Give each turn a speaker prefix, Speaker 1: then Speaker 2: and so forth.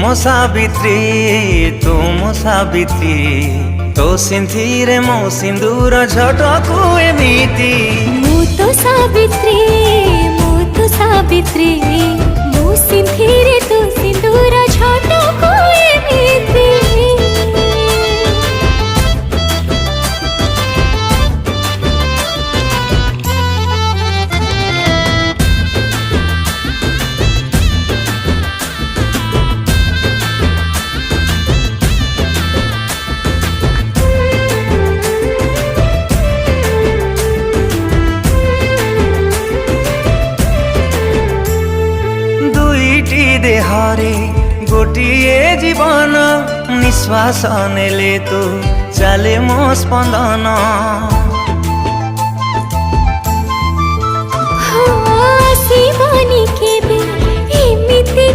Speaker 1: ମୋ ସାବିତ୍ରୀ ତୁ ମୋ ସାବିତ୍ରୀ ତୋ ସିନ୍ଥିରେ ମୋ ସିନ୍ଦୁର ଝଟକୁ ଏମିତି।
Speaker 2: ମୁଁ ତ ସାବିତ୍ରୀ ମୋ ସିନ୍ଥିରେ ତୋ ସିନ୍ଦୁର ଝଟକୁ ଏମିତି।
Speaker 1: देहरे गोटिए जीवन निश्वास नेले तू चले मो स्पंदन।
Speaker 2: आसीबनी केबे एमिति